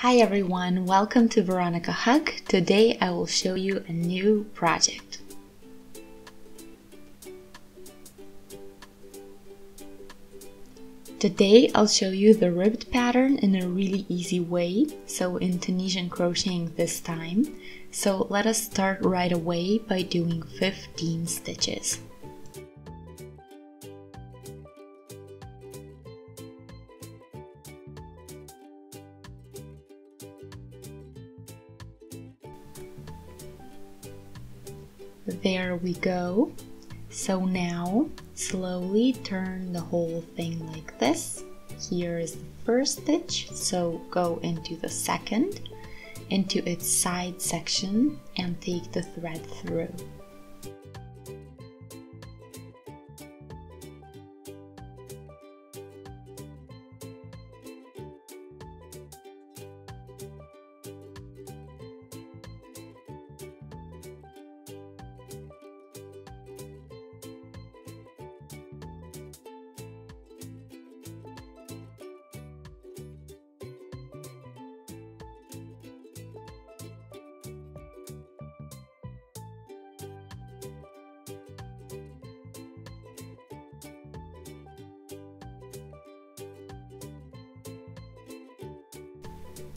Hi everyone, welcome to Veronika Hug. Today I will show you a new project. Today I'll show you the ribbed pattern in a really easy way, so in Tunisian crocheting this time. So let us start right away by doing 15 stitches. There we go. So now slowly turn the whole thing like this. Here is the first stitch, so go into the second, into its side section and take the thread through.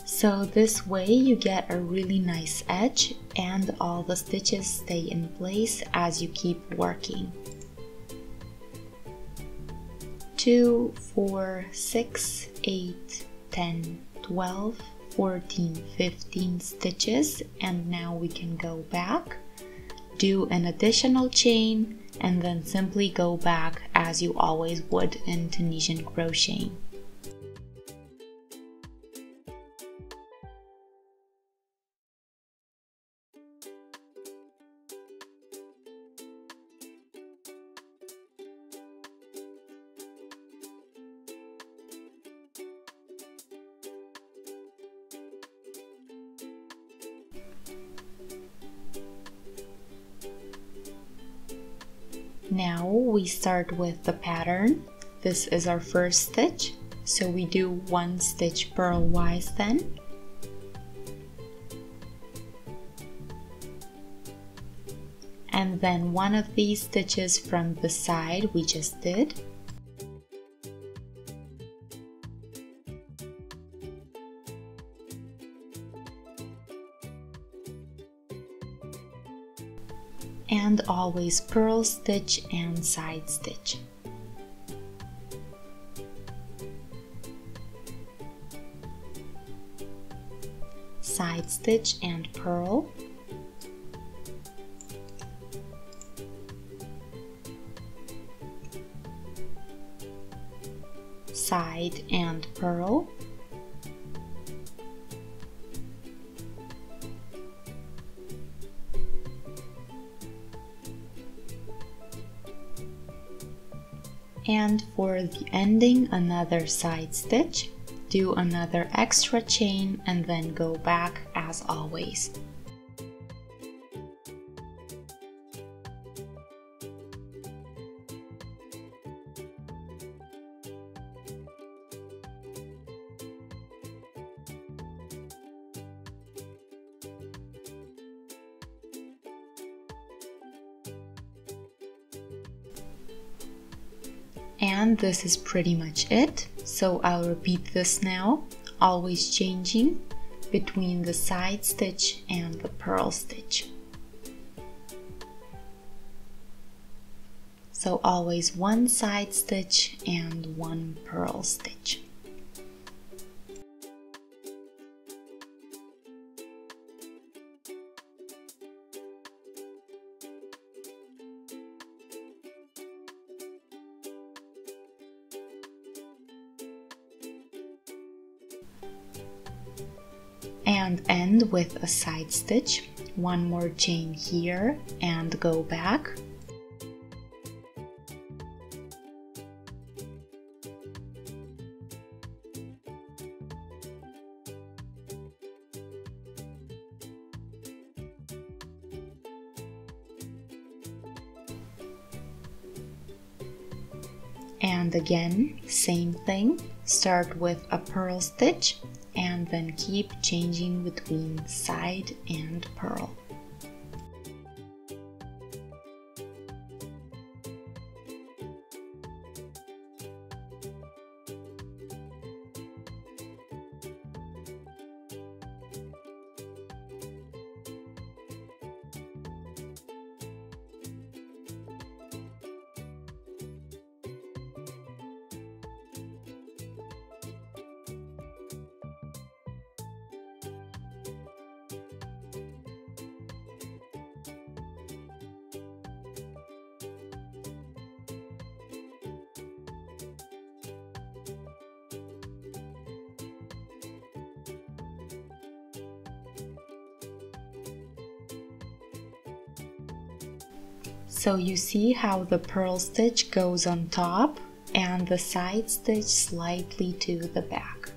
So this way you get a really nice edge and all the stitches stay in place as you keep working. 2, 4, 6, 8, 10, 12, 14, 15 stitches, and now we can go back, do an additional chain, and then simply go back as you always would in Tunisian crocheting. Now we start with the pattern. This is our first stitch, so we do 1 stitch purlwise then. And then one of these stitches from the side we just did. And always purl stitch and side stitch. Side stitch and purl. Side and purl. And for the ending, another side stitch, do another extra chain and then go back as always. And this is pretty much it, so I'll repeat this now, always changing between the side stitch and the purl stitch. So always 1 side stitch and 1 purl stitch. And end with a side stitch, 1 more chain here and go back. And again, same thing, Start with a purl stitch and then keep changing between side and purl. So you see how the purl stitch goes on top and the side stitch slightly to the back.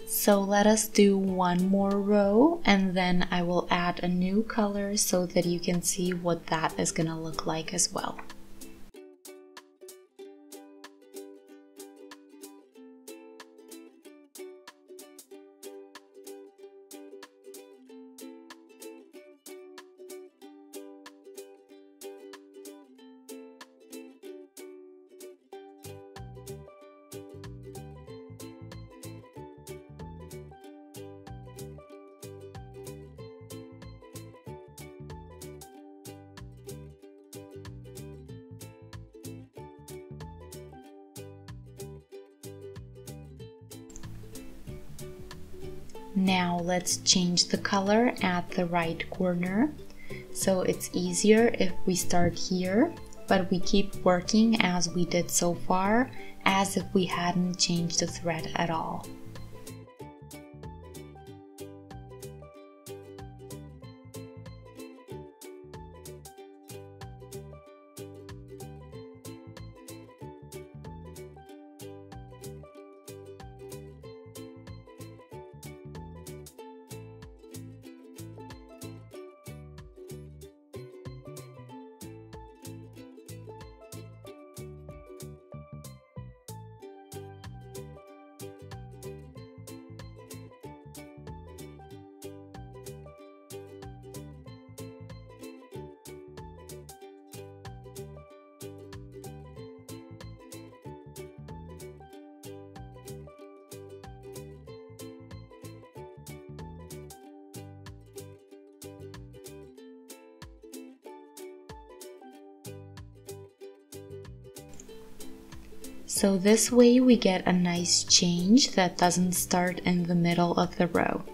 So let us do one more row and then I will add a new color so that you can see what that is gonna look like as well. Now let's change the color at the right corner. So it's easier if we start here, but we keep working as we did so far, as if we hadn't changed the thread at all. So this way we get a nice change that doesn't start in the middle of the row.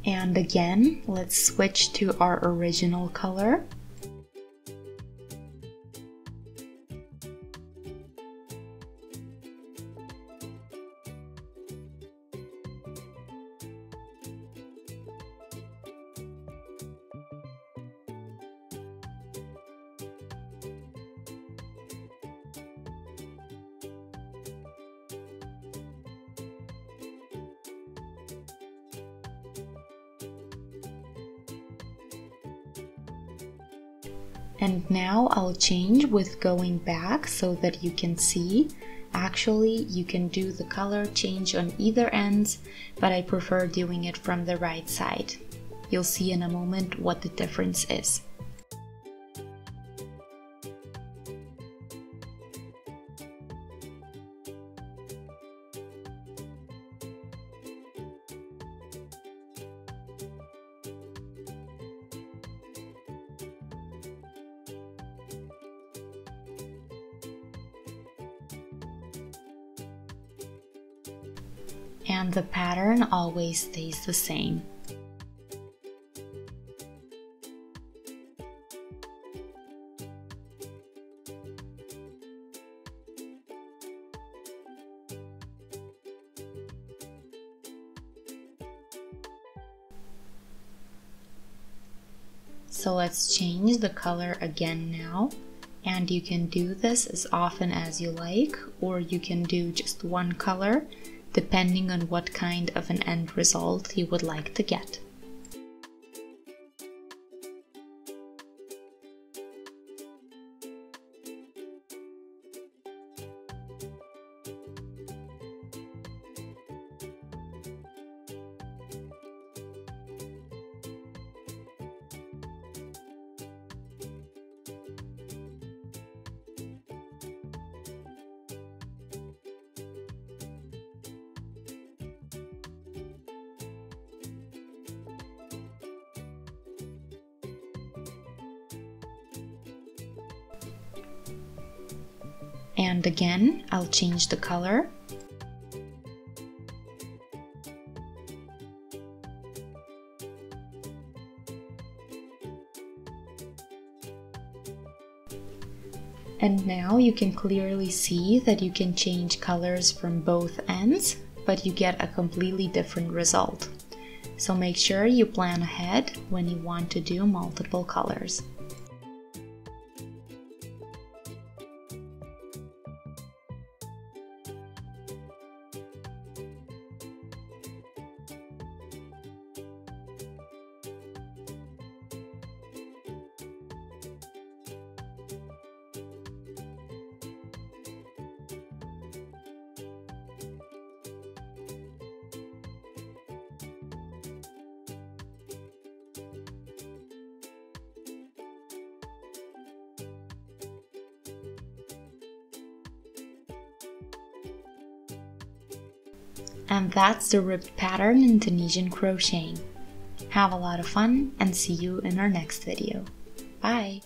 And again, let's switch to our original color. And now I'll change with going back so that you can see. Actually, you can do the color change on either ends, but I prefer doing it from the right side. You'll see in a moment what the difference is. and the pattern always stays the same. So let's change the color again now, and you can do this as often as you like, or you can do just one color depending on what kind of an end result you would like to get. And again, I'll change the color. And now you can clearly see that you can change colors from both ends, but you get a completely different result. So make sure you plan ahead when you want to do multiple colors. And that's the ribbed pattern in Tunisian crocheting. Have a lot of fun and see you in our next video. Bye!